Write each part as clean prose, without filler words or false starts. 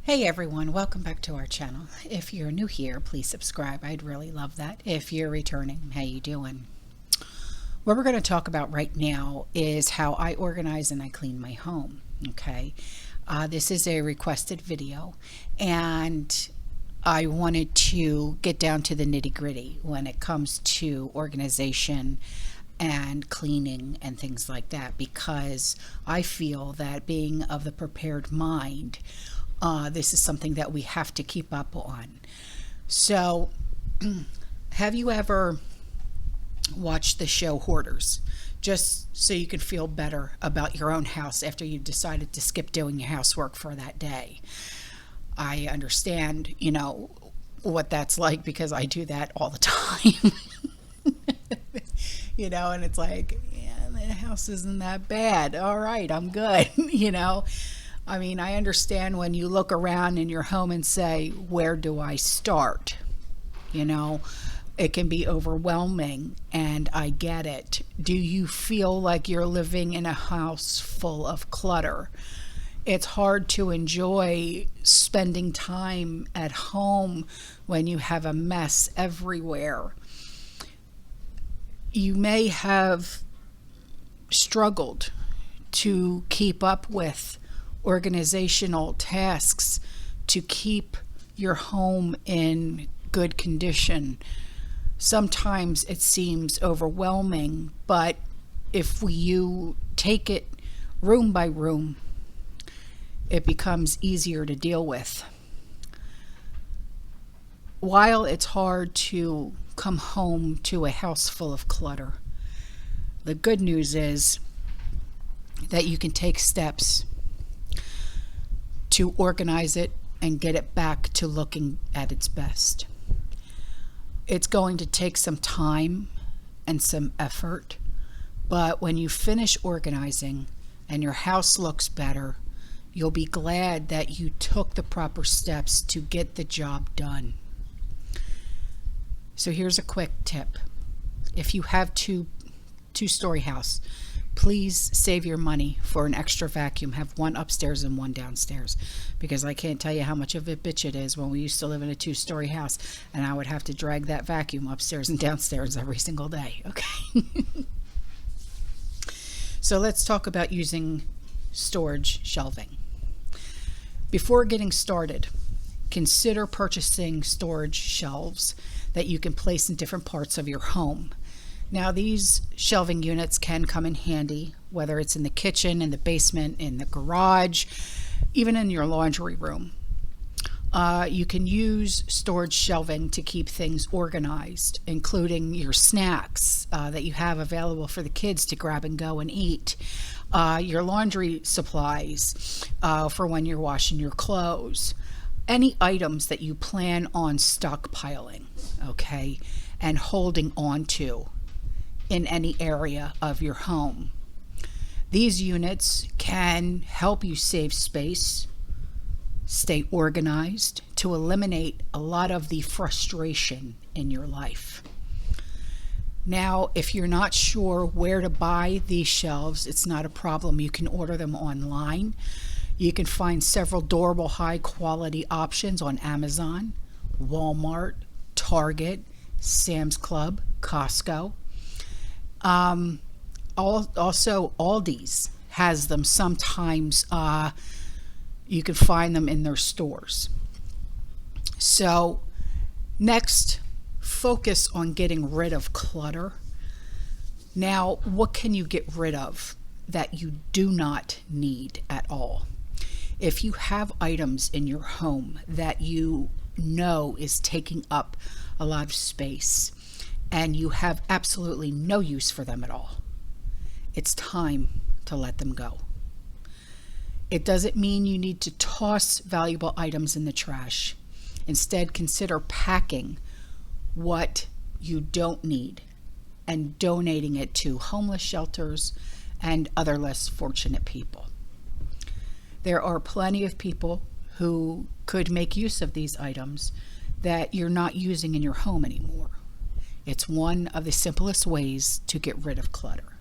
Hey everyone, welcome back to our channel. If you're new here, please subscribe. I'd really love that. If you're returning, how you doing? What we're going to talk about right now is how I organize and I clean my home. Okay, this is a requested video and I wanted to get down to the nitty-gritty when it comes to organization and cleaning and things like that, because I feel that being of the prepared mind, this is something that we have to keep up on. So have you ever watched the show Hoarders, just so you can feel better about your own house after you've decided to skip doing your housework for that day? I understand, what that's like, because I do that all the time. And it's like, yeah, the house isn't that bad. All right, I'm good. I mean, I understand when you look around in your home and say, where do I start? It can be overwhelming, and I get it. Do you feel like you're living in a house full of clutter? It's hard to enjoy spending time at home when you have a mess everywhere. You may have struggled to keep up with organizational tasks to keep your home in good condition. Sometimes it seems overwhelming, but if you take it room by room, it becomes easier to deal with. While it's hard to come home to a house full of clutter, the good news is that you can take steps to organize it and get it back to looking at its best. It's going to take some time and some effort, but when you finish organizing and your house looks better, you'll be glad that you took the proper steps to get the job done. So here's a quick tip. If you have two-story house, please save your money for an extra vacuum. Have one upstairs and one downstairs, because I can't tell you how much of a bitch it is when we used to live in a two-story house and I would have to drag that vacuum upstairs and downstairs every single day. Okay. So let's talk about using storage shelving. Before getting started, consider purchasing storage shelves that you can place in different parts of your home. Now, these shelving units can come in handy, whether it's in the kitchen, in the basement, in the garage, even in your laundry room. You can use storage shelving to keep things organized, including your snacks that you have available for the kids to grab and go and eat, your laundry supplies for when you're washing your clothes, any items that you plan on stockpiling, okay, and holding on to in any area of your home. These units can help you save space, stay organized, to eliminate a lot of the frustration in your life. Now, if you're not sure where to buy these shelves, it's not a problem. You can order them online. You can find several durable, high quality options on Amazon, Walmart, Target, Sam's Club, Costco. Also Aldi's has them sometimes. You can find them in their stores. So next, focus on getting rid of clutter. Now, what can you get rid of that you do not need at all? If you have items in your home that you know is taking up a lot of space and you have absolutely no use for them at all, it's time to let them go. It doesn't mean you need to toss valuable items in the trash. Instead, consider packing what you don't need and donating it to homeless shelters and other less fortunate people. There are plenty of people who could make use of these items that you're not using in your home anymore. It's one of the simplest ways to get rid of clutter.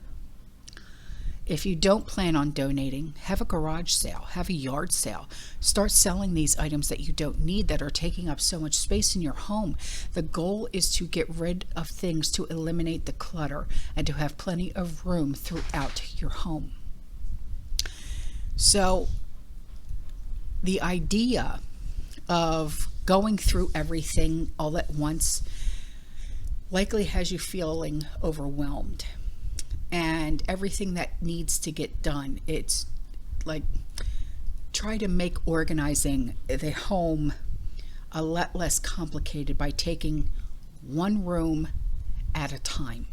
If you don't plan on donating, have a garage sale, have a yard sale. Start selling these items that you don't need that are taking up so much space in your home. The goal is to get rid of things to eliminate the clutter and to have plenty of room throughout your home. So the idea of going through everything all at once likely has you feeling overwhelmed. And everything that needs to get done, it's like, try to make organizing the home a lot less complicated by taking one room at a time.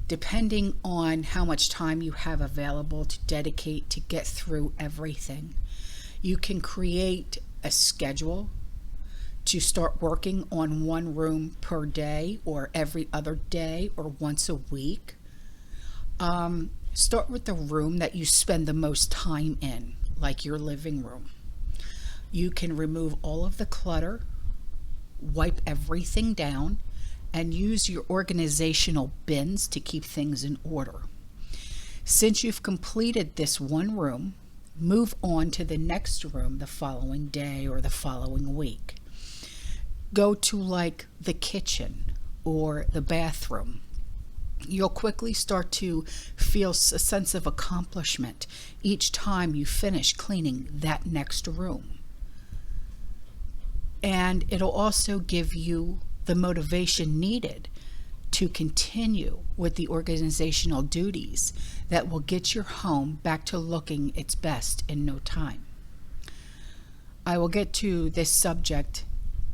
Depending on how much time you have available to dedicate to get through everything, you can create a schedule to start working on one room per day or every other day or once a week. Start with the room that you spend the most time in, like your living room. You can remove all of the clutter, wipe everything down, and use your organizational bins to keep things in order. Since you've completed this one room, move on to the next room the following day or the following week. Go to like the kitchen or the bathroom. You'll quickly start to feel a sense of accomplishment each time you finish cleaning that next room. And it'll also give you the motivation needed to continue with the organizational duties that will get your home back to looking its best in no time. I will get to this subject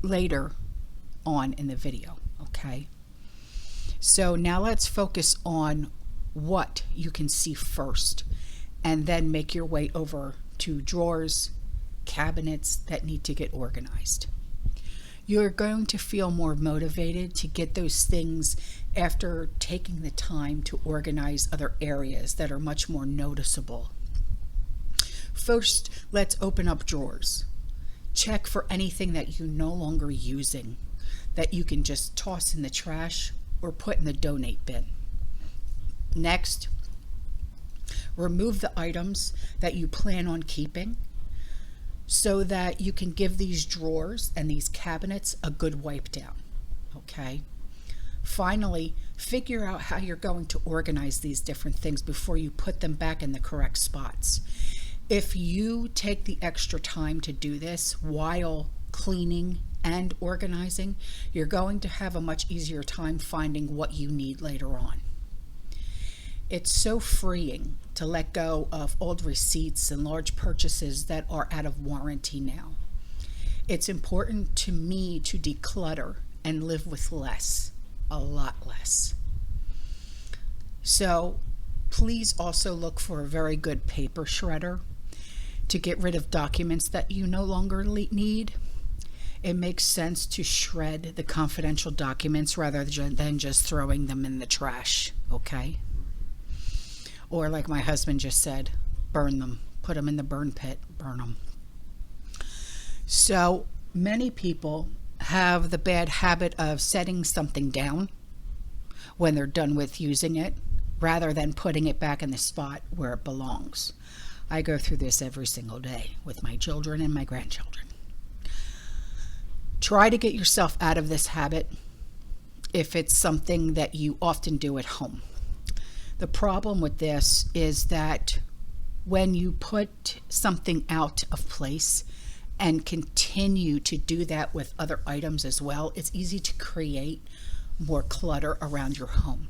later on in the video, okay? So now let's focus on what you can see first, and then make your way over to drawers, cabinets that need to get organized. You're going to feel more motivated to get those things after taking the time to organize other areas that are much more noticeable. First, let's open up drawers. Check for anything that you're no longer using that you can just toss in the trash or put in the donate bin. Next, remove the items that you plan on keeping so that you can give these drawers and these cabinets a good wipe down, okay? Finally, figure out how you're going to organize these different things before you put them back in the correct spots. If you take the extra time to do this while cleaning and organizing, you're going to have a much easier time finding what you need later on. It's so freeing to let go of old receipts and large purchases that are out of warranty now. It's important to me to declutter and live with less, a lot less. So please also look for a very good paper shredder to get rid of documents that you no longer need. It makes sense to shred the confidential documents rather than just throwing them in the trash, okay? Or like my husband just said, burn them, put them in the burn pit, burn them. So many people have the bad habit of setting something down when they're done with using it, rather than putting it back in the spot where it belongs. I go through this every single day with my children and my grandchildren. Try to get yourself out of this habit if it's something that you often do at home. The problem with this is that when you put something out of place and continue to do that with other items as well, it's easy to create more clutter around your home.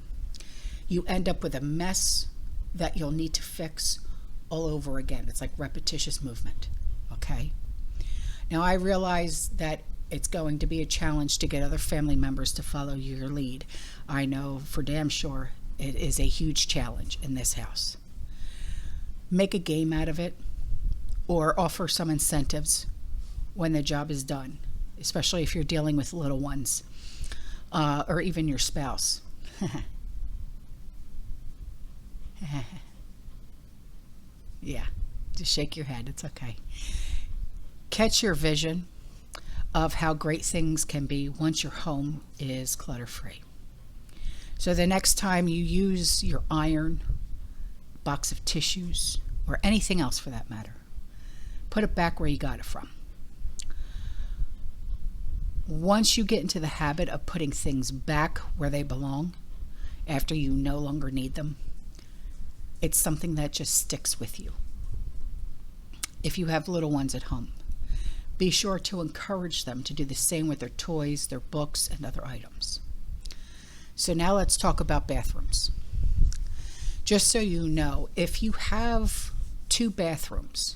You end up with a mess that you'll need to fix all over again. It's like repetitious movement, okay? Now I realize that it's going to be a challenge to get other family members to follow your lead. I know for damn sure it is a huge challenge in this house. Make a game out of it, or offer some incentives when the job is done, especially if you're dealing with little ones, or even your spouse. Yeah, just shake your head, it's okay. Catch your vision of how great things can be once your home is clutter-free. So the next time you use your iron, box of tissues, or anything else for that matter. Put it back where you got it from. Once you get into the habit of putting things back where they belong, after you no longer need them, it's something that just sticks with you. If you have little ones at home, be sure to encourage them to do the same with their toys, their books, and other items. So now let's talk about bathrooms. Just so you know, if you have 2 bathrooms,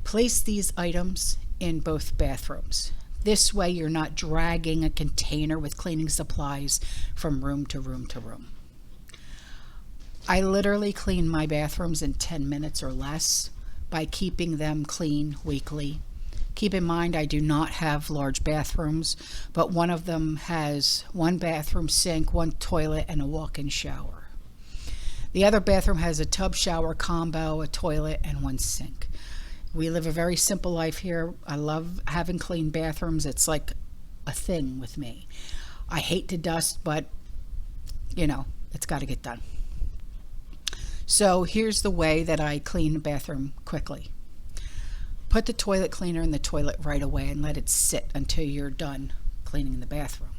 place these items in both bathrooms. This way you're not dragging a container with cleaning supplies from room to room to room. I literally clean my bathrooms in 10 minutes or less by keeping them clean weekly. Keep in mind, I do not have large bathrooms, but one of them has 1 bathroom sink, 1 toilet, and a walk-in shower. The other bathroom has a tub shower combo, a toilet, and 1 sink. We live a very simple life here. I love having clean bathrooms. It's like a thing with me. I hate to dust, but it's got to get done. So here's the way that I clean the bathroom quickly. Put the toilet cleaner in the toilet right away and let it sit until you're done cleaning the bathroom.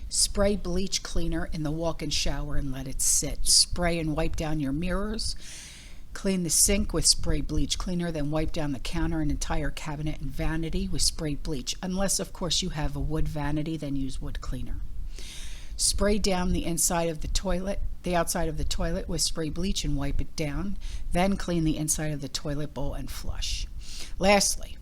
Spray bleach cleaner in the walk-in shower and let it sit. Spray and wipe down your mirrors. Clean the sink with spray bleach cleaner, then wipe down the counter and entire cabinet and vanity with spray bleach. Unless, of course, you have a wood vanity, then use wood cleaner. Spray down the inside of the toilet, the outside of the toilet with spray bleach and wipe it down. Then clean the inside of the toilet bowl and flush. Lastly,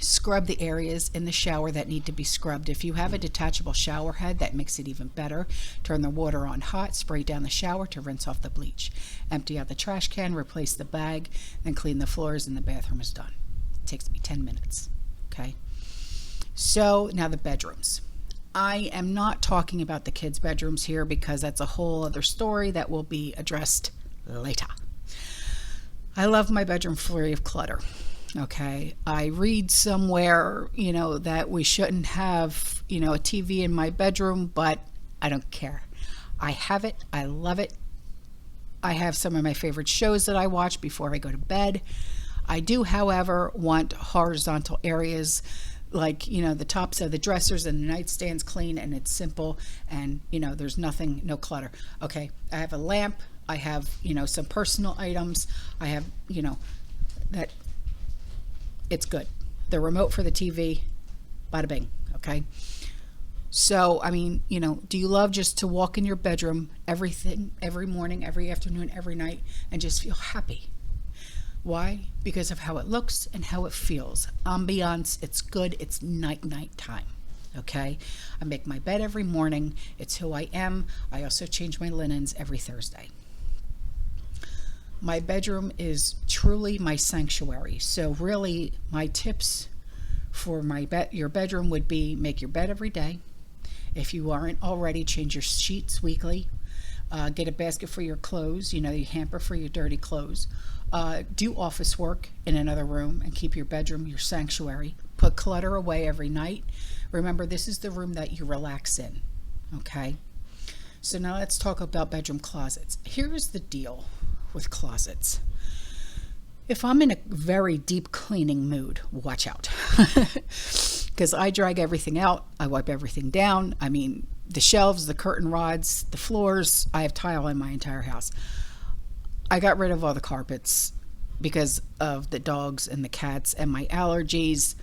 scrub the areas in the shower that need to be scrubbed. If you have a detachable shower head, that makes it even better. Turn the water on hot, spray down the shower to rinse off the bleach. Empty out the trash can, replace the bag, then clean the floors, and the bathroom is done. It takes me 10 minutes. Okay? So now the bedrooms. I am not talking about the kids' bedrooms here because that's a whole other story that will be addressed later. I love my bedroom free of clutter. Okay, I read somewhere, that we shouldn't have, a TV in my bedroom, but I don't care. I have it. I love it. I have some of my favorite shows that I watch before I go to bed. I do, however, want horizontal areas like, the tops of the dressers and the nightstands clean, and it's simple, and, there's nothing, no clutter. Okay, I have a lamp. I have, some personal items. I have, that it's good. The remote for the TV, bada bing, okay? So, do you love just to walk in your bedroom, every morning, every afternoon, every night, and just feel happy? Why? Because of how it looks and how it feels. Ambiance, it's good, it's night time, okay? I make my bed every morning. It's who I am. I also change my linens every Thursday. My bedroom is truly my sanctuary. So really, my tips for your bedroom would be make your bed every day. If you aren't already, change your sheets weekly. Get a basket for your clothes, your hamper for your dirty clothes. Do office work in another room and keep your bedroom your sanctuary. Put clutter away every night. Remember, this is the room that you relax in, okay? So now let's talk about bedroom closets. Here's the deal with closets. If I'm in a very deep cleaning mood, watch out. Because I drag everything out, I wipe everything down. The shelves, the curtain rods, the floors, I have tile in my entire house. I got rid of all the carpets because of the dogs and the cats and my allergies.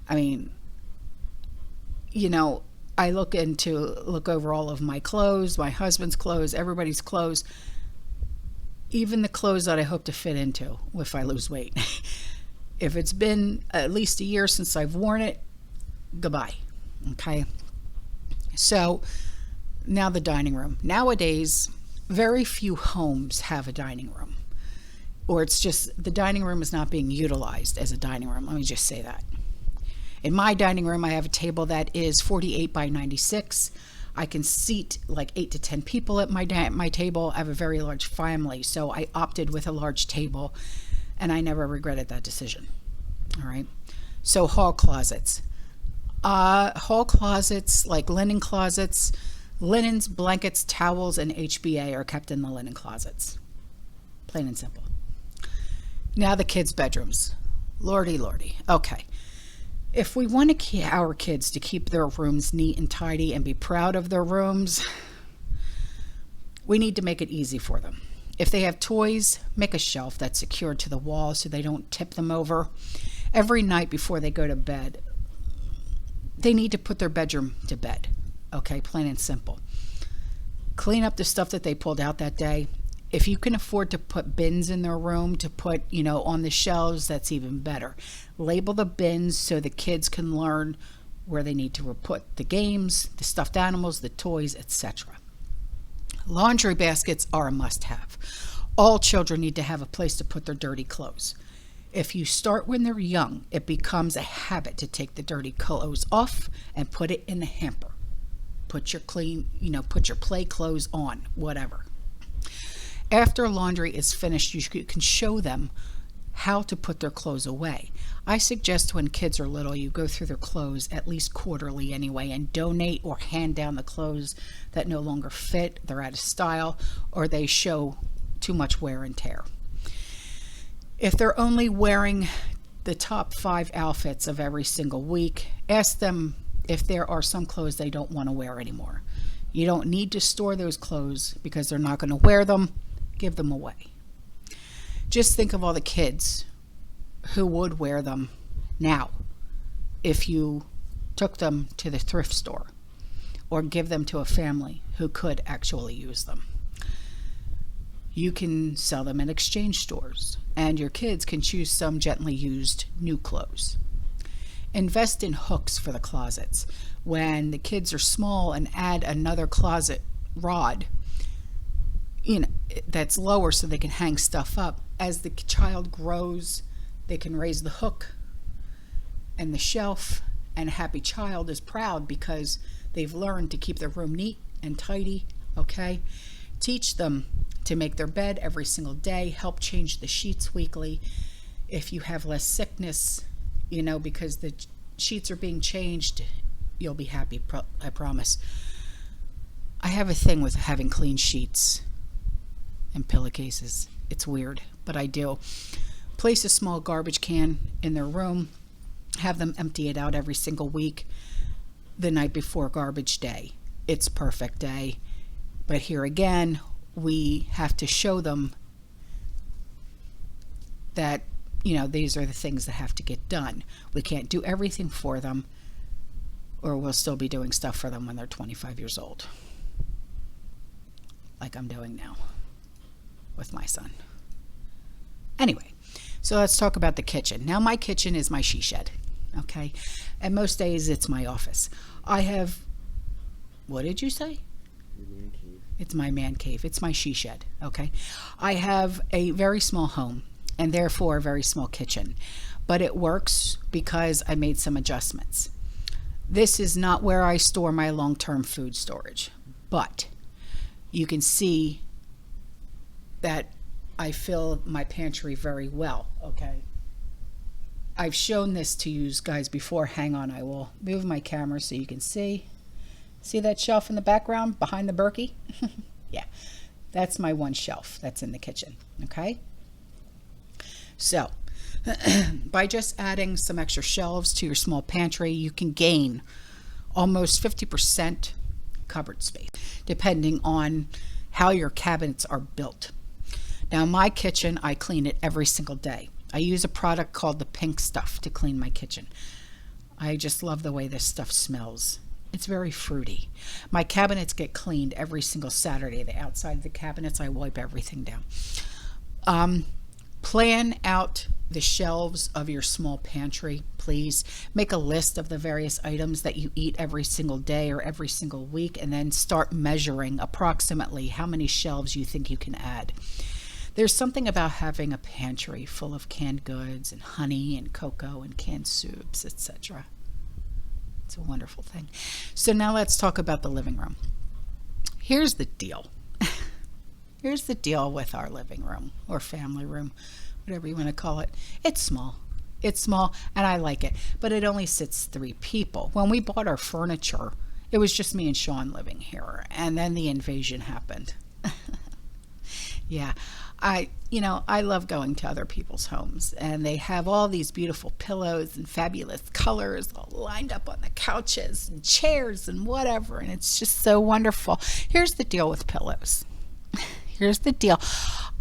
I look over all of my clothes, my husband's clothes, everybody's clothes, even the clothes that I hope to fit into if I lose weight. If it's been at least a year since I've worn it, goodbye. Okay. So now the dining room. Nowadays, very few homes have a dining room, or it's just the dining room is not being utilized as a dining room. Let me just say that. In my dining room, I have a table that is 48 by 96. I can seat like 8 to 10 people at my table. I have a very large family, so I opted with a large table, and I never regretted that decision. All right. So hall closets. Hall closets, like linen closets, linens, blankets, towels, and HBA are kept in the linen closets. Plain and simple. Now the kids' bedrooms. Lordy, lordy. Okay. If we want our kids to keep their rooms neat and tidy and be proud of their rooms, we need to make it easy for them. If they have toys, make a shelf that's secured to the wall so they don't tip them over. Every night before they go to bed, they need to put their bedroom to bed. Okay, plain and simple. Clean up the stuff that they pulled out that day. If you can afford to put bins in their room to put, on the shelves, that's even better. Label the bins so the kids can learn where they need to put the games, the stuffed animals, the toys, etc. Laundry baskets are a must-have. All children need to have a place to put their dirty clothes. If you start when they're young, it becomes a habit to take the dirty clothes off and put it in the hamper. Put your play clothes on, whatever. After laundry is finished, you can show them how to put their clothes away. I suggest when kids are little, you go through their clothes at least quarterly anyway and donate or hand down the clothes that no longer fit, they're out of style, or they show too much wear and tear. If they're only wearing the top 5 outfits of every single week, ask them if there are some clothes they don't want to wear anymore. You don't need to store those clothes because they're not going to wear them. Give them away. Just think of all the kids who would wear them now if you took them to the thrift store or give them to a family who could actually use them. You can sell them in exchange stores, and your kids can choose some gently used new clothes. Invest in hooks for the closets. When the kids are small, and add another closet rod that's lower so they can hang stuff up. As the child grows, they can raise the hook and the shelf, and a happy child is proud because they've learned to keep their room neat and tidy. Okay, teach them to make their bed every single day. Help change the sheets weekly. If you have less sickness, because the sheets are being changed, you'll be happy, I promise. I have a thing with having clean sheets and pillowcases. It's weird, but I do. Place a small garbage can in their room. Have them empty it out every single week, the night before garbage day. It's perfect day. But here again, we have to show them that, these are the things that have to get done. We can't do everything for them, or we'll still be doing stuff for them when they're 25 years old. Like I'm doing now with my son. Anyway, so let's talk about the kitchen. Now my kitchen is my she shed, okay? And most days it's my office. I have, what did you say? Your man cave. It's my man cave. It's my she shed, okay? I have a very small home and therefore a very small kitchen, but it works because I made some adjustments. This is not where I store my long-term food storage, but you can see that I fill my pantry very well, okay? I've shown this to you guys before. Hang on, I will move my camera so you can see. See that shelf in the background behind the Berkey? Yeah, that's my one shelf that's in the kitchen, okay? So, by just adding some extra shelves to your small pantry, you can gain almost 50% cupboard space, depending on how your cabinets are built. Now, my kitchen, I clean it every single day. I use a product called the Pink Stuff to clean my kitchen. I just love the way this stuff smells. It's very fruity. My cabinets get cleaned every single Saturday. The outside of the cabinets, I wipe everything down. Plan out the shelves of your small pantry, please. Make a list of the various items that you eat every single day or every single week, and then start measuring approximately how many shelves you think you can add. There's something about having a pantry full of canned goods and honey and cocoa and canned soups, etc. It's a wonderful thing. So now let's talk about the living room. Here's the deal. Here's the deal with our living room or family room, whatever you want to call it. It's small. It's small and I like it, but it only sits 3 people. When we bought our furniture, it was just me and Sean living here, and then the invasion happened. Yeah, I love going to other people's homes, and they have all these beautiful pillows and fabulous colors all lined up on the couches and chairs and whatever, and it's just so wonderful. Here's the deal with pillows. Here's the deal.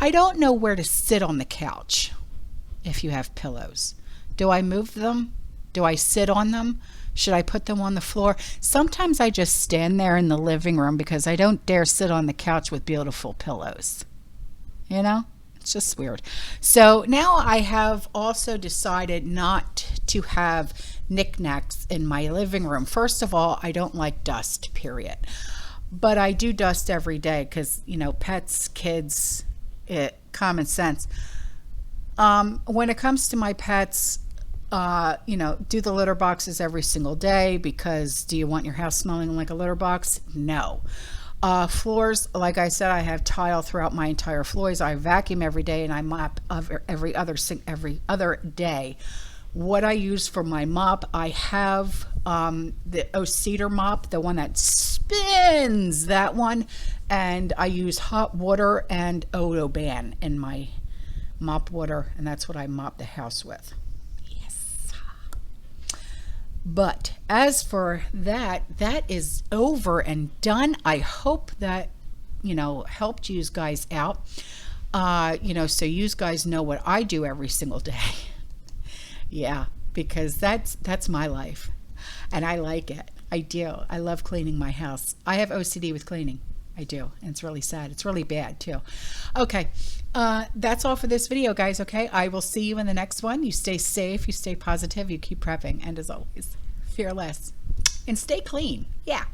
I don't know where to sit on the couch if you have pillows. Do I move them? Do I sit on them? Should I put them on the floor? Sometimes I just stand there in the living room because I don't dare sit on the couch with beautiful pillows. You know, it's just weird. So now I have also decided not to have knickknacks in my living room. First of all, I don't like dust, period. But I do dust every day because, pets, kids, common sense. When it comes to my pets, do the litter boxes every single day, because do you want your house smelling like a litter box? No. Floors, like I said, I have tile throughout my entire floors. I vacuum every day, and I mop every other day. What I use for my mop, I have the cedar mop, the one that spins, that one, and I use hot water and Odoban in my mop water, and that's what I mop the house with. But as for that is over and done. I hope that, helped you guys out. So you guys know what I do every single day. Yeah, because that's my life. And I like it. I do. I love cleaning my house. I have OCD with cleaning. I do. And it's really sad. It's really bad too. Okay. That's all for this video, guys. Okay. I will see you in the next one. You stay safe. You stay positive. You keep prepping. And as always, fear less. And stay clean. Yeah.